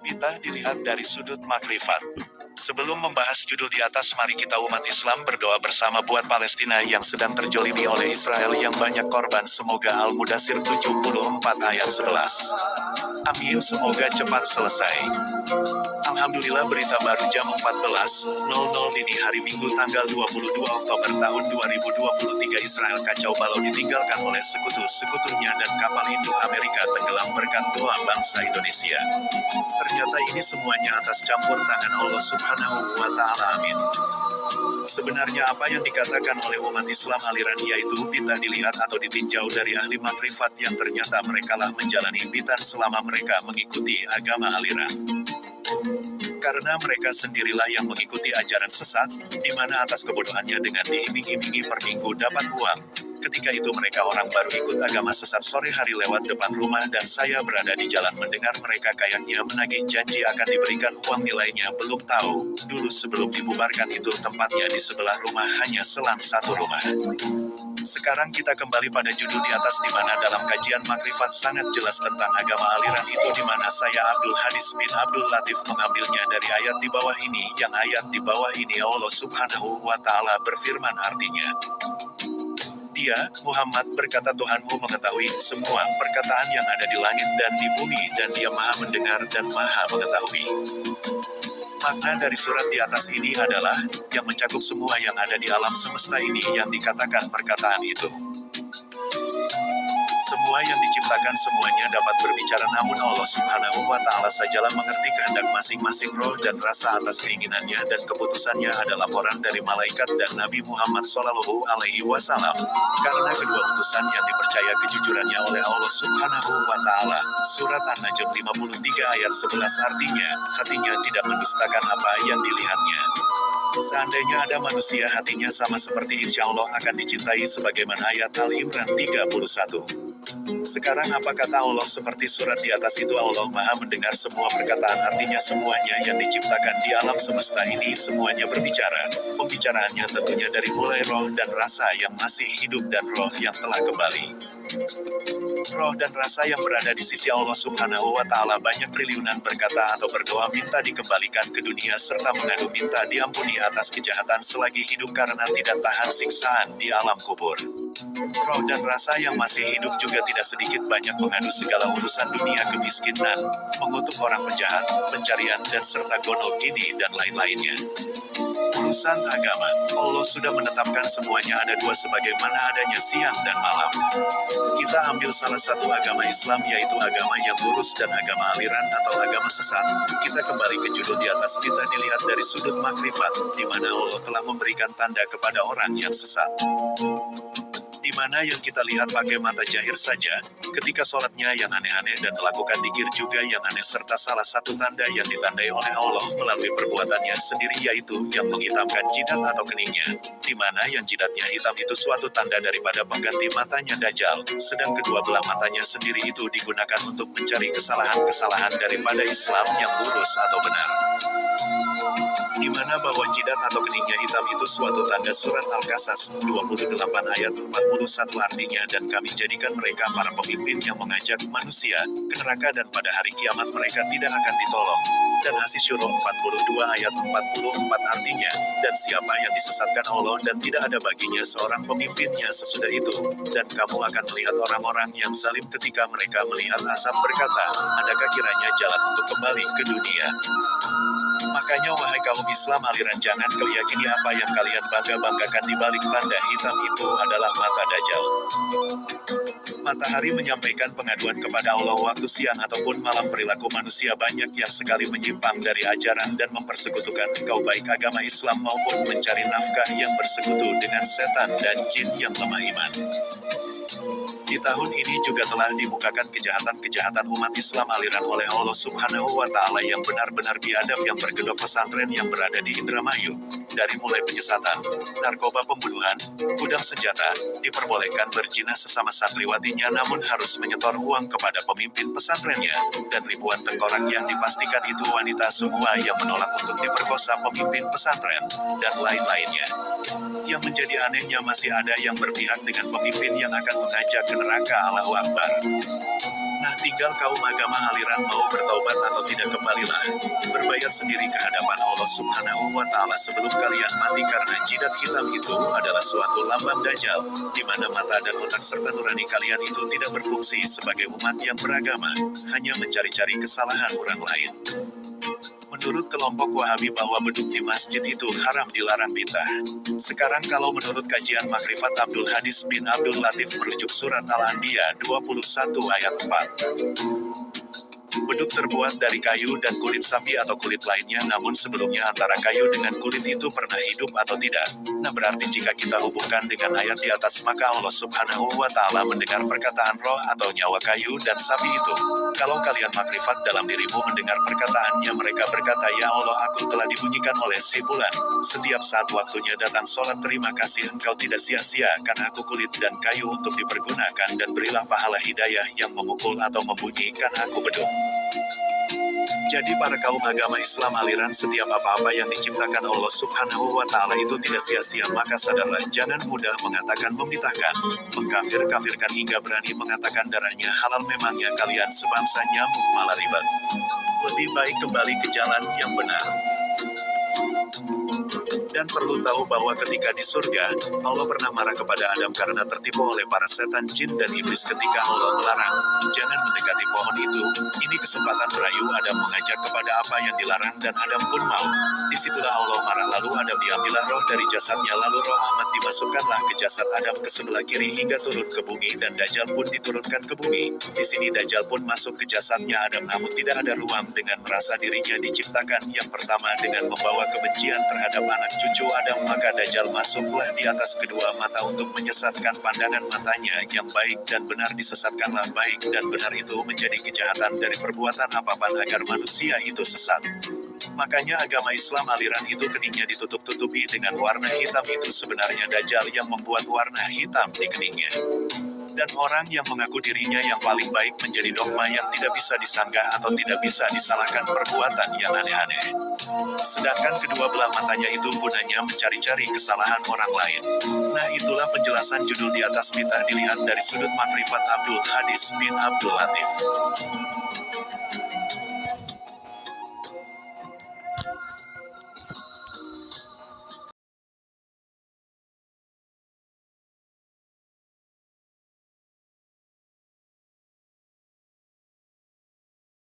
Kita dilihat dari sudut makrifat. Sebelum membahas judul di atas, mari kita umat Islam berdoa bersama buat Palestina yang sedang terjolimi oleh Israel yang banyak korban. Semoga Al-Mudassir 74 ayat 11. Amin, semoga cepat selesai. Alhamdulillah, berita baru jam 14.00 dini hari Minggu tanggal 22 Oktober tahun 2023. Israel kacau balau ditinggalkan oleh sekutu-sekutunya dan kapal induk Amerika tenggelam berkat doa bangsa Indonesia. Ternyata ini semuanya atas campur tangan Allah Subhanahu wa Ta'ala. Amin. Sebenarnya apa yang dikatakan oleh umat Islam aliran yaitu pita dilihat atau ditinjau dari ahli makrifat yang ternyata merekalah menjalani pitan selama mereka mengikuti agama aliran. Karena mereka sendirilah yang mengikuti ajaran sesat, di mana atas kebodohannya dengan diiming-imingi per minggu dapat uang. Ketika itu mereka orang baru ikut agama sesat. Sore hari lewat depan rumah dan saya berada di jalan mendengar mereka kayaknya menagih janji akan diberikan uang nilainya belum tahu. Dulu sebelum dibubarkan itu tempatnya di sebelah rumah, hanya selang satu rumah. Sekarang kita kembali pada judul di atas, di mana dalam kajian makrifat sangat jelas tentang agama aliran itu, di mana saya Abdul Hadis bin Abdul Latif mengambilnya dari ayat di bawah ini. Yang ayat di bawah ini Allah Subhanahu wa Ta'ala berfirman, artinya, Dia, Muhammad, berkata, Tuhanmu mengetahui semua perkataan yang ada di langit dan di bumi, dan Dia maha mendengar dan maha mengetahui. Makna dari surat di atas ini adalah, yang mencakup semua yang ada di alam semesta ini yang dikatakan perkataan itu. Semua yang diciptakan semuanya dapat berbicara, namun Allah Subhanahu wa Ta'ala sajalah mengerti kehendak masing-masing. Roh dan rasa atas keinginannya dan keputusannya ada laporan dari malaikat dan Nabi Muhammad Shallallahu Alaihi Wasallam. Karena kedua utusan yang dipercaya kejujurannya oleh Allah Subhanahu wa Ta'ala. Surat An-Najm 53 ayat 11 artinya, hatinya tidak mendustakan apa yang dilihatnya. Seandainya ada manusia hatinya sama seperti, insya Allah akan dicintai, sebagaimana ayat Al-Imran 31. Sekarang apa kata Allah seperti surat di atas itu? Allah maha mendengar semua perkataan, artinya semuanya yang diciptakan di alam semesta ini semuanya berbicara. Pembicaraannya tentunya dari mulai roh dan rasa yang masih hidup dan roh yang telah kembali. Roh dan rasa yang berada di sisi Allah Subhanahu wa Ta'ala banyak triliunan berkata atau berdoa minta dikembalikan ke dunia serta mengadu minta diampuni atas kejahatan selagi hidup karena tidak tahan siksaan di alam kubur. Roh dan rasa yang masih hidup juga tidak sedikit banyak mengadu segala urusan dunia, kemiskinan, mengutuk orang penjahat, pencarian dan serta gono gini dan lain-lainnya. Urusan agama, Allah sudah menetapkan semuanya ada dua sebagaimana adanya siang dan malam. Kita ambil salah satu agama Islam yaitu agama yang lurus dan agama aliran atau agama sesat. Kita kembali ke judul di atas, kita dilihat dari sudut makrifat, di mana Allah telah memberikan tanda kepada orang yang sesat. Di mana yang kita lihat pakai mata jahir saja, ketika sholatnya yang aneh-aneh dan melakukan dikir juga yang aneh, serta salah satu tanda yang ditandai oleh Allah melalui perbuatannya sendiri yaitu yang menghitamkan jidat atau keningnya, di mana yang jidatnya hitam itu suatu tanda daripada pengganti matanya Dajjal, sedang kedua belah matanya sendiri itu digunakan untuk mencari kesalahan-kesalahan daripada Islam yang lurus atau benar. Di mana bahwa jidat atau keningnya hitam itu suatu tanda. Surat Al-Qasas 28 ayat 41 artinya, dan kami jadikan mereka para pemimpin yang mengajak manusia ke neraka dan pada hari kiamat mereka tidak akan ditolong. Dan Asy-Syura 42 ayat 44 artinya, dan siapa yang disesatkan Allah dan tidak ada baginya seorang pemimpinnya sesudah itu, dan kamu akan melihat orang-orang yang zalim ketika mereka melihat asap berkata, adakah kiranya jalan untuk kembali ke dunia? Makanya wahai kaum Islam aliran, jangan kau yakini apa yang kalian bangga-banggakan di balik tanda hitam itu adalah mata Dajjal. Matahari menyampaikan pengaduan kepada Allah waktu siang ataupun malam. Perilaku manusia banyak yang sekali menyimpang dari ajaran dan mempersekutukan engkau baik agama Islam maupun mencari nafkah yang bersekutu dengan setan dan jin yang lemah iman. Di tahun ini juga telah dibukakan kejahatan-kejahatan umat Islam aliran oleh Allah Subhanahu wa Ta'ala yang benar-benar biadab, yang berkedok pesantren yang berada di Indramayu. Dari mulai penyesatan, narkoba, pembunuhan, gudang senjata, diperbolehkan berzina sesama santriwatinya namun harus menyetor uang kepada pemimpin pesantrennya, dan ribuan tengkorak yang dipastikan itu wanita semua yang menolak untuk diperkosa pemimpin pesantren, dan lain-lainnya. Yang menjadi anehnya masih ada yang berpihak dengan pemimpin yang akan mengajak ke neraka. Allahu Akbar. Nah tinggal kaum agama aliran mau bertaubat atau tidak, kembalilah. Berbayar sendiri ke hadapan Allah Subhanahu wa Ta'ala sebelum kalian mati, karena jidat hitam itu adalah suatu lambang Dajjal, di mana mata dan otak serta nurani kalian itu tidak berfungsi sebagai umat yang beragama, hanya mencari-cari kesalahan orang lain. Menurut kelompok Wahabi bahwa beduk di masjid itu haram, dilarang bidah. Sekarang kalau menurut kajian Makrifat Abdul Hadis bin Abdul Latif merujuk surat Al-Anbiya 21 ayat 4. Beduk terbuat dari kayu dan kulit sapi atau kulit lainnya, namun sebelumnya antara kayu dengan kulit itu pernah hidup atau tidak. Nah, berarti jika kita hubungkan dengan ayat di atas, maka Allah Subhanahu wa Ta'ala mendengar perkataan roh atau nyawa kayu dan sapi itu. Kalau kalian makrifat dalam dirimu mendengar perkataannya, mereka berkata, ya Allah, aku telah dibunyikan oleh si bulan. Setiap saat waktunya datang sholat, terima kasih engkau tidak sia-sia karena aku kulit dan kayu untuk dipergunakan, dan berilah pahala hidayah yang memukul atau membunyikan aku beduk. Jadi para kaum agama Islam aliran, setiap apa-apa yang diciptakan Allah Subhanahu wa Ta'ala itu tidak sia-sia, maka sadarlah, jangan mudah mengatakan membid'ahkan, mengkafir-kafirkan hingga berani mengatakan darahnya halal. Memangnya kalian sebangsa nyamuk malah ribet. Lebih baik kembali ke jalan yang benar. Dan perlu tahu bahwa ketika di surga, Allah pernah marah kepada Adam karena tertipu oleh para setan, jin, dan iblis ketika Allah melarang, jangan mendekati pohon itu. Ini kesempatan merayu Adam mengajak kepada apa yang dilarang, dan Adam pun mau. Disitulah Allah marah, lalu Adam diambillah roh dari jasadnya, lalu roh Ahmad dimasukkanlah ke jasad Adam ke sebelah kiri hingga turun ke bumi, dan Dajjal pun diturunkan ke bumi. Di sini Dajjal pun masuk ke jasadnya Adam, namun tidak ada ruang dengan merasa dirinya diciptakan yang pertama dengan membawa kebencian terhadap anak cucu Adam, maka Dajjal masuklah di atas kedua mata untuk menyesatkan pandangan matanya yang baik dan benar. Disesatkanlah baik dan benar itu menjadi kejahatan dari perbuatan apapun agar manusia itu sesat. Makanya agama Islam aliran itu keningnya ditutup-tutupi dengan warna hitam, itu sebenarnya Dajjal yang membuat warna hitam di keningnya. Dan orang yang mengaku dirinya yang paling baik menjadi dogma yang tidak bisa disanggah atau tidak bisa disalahkan perbuatan yang aneh-aneh. Sedangkan kedua belah matanya itu gunanya mencari-cari kesalahan orang lain. Nah, itulah penjelasan judul di atas, bid'ah dilihat dari sudut Makrifat Abdul Hadis bin Abdul Latif.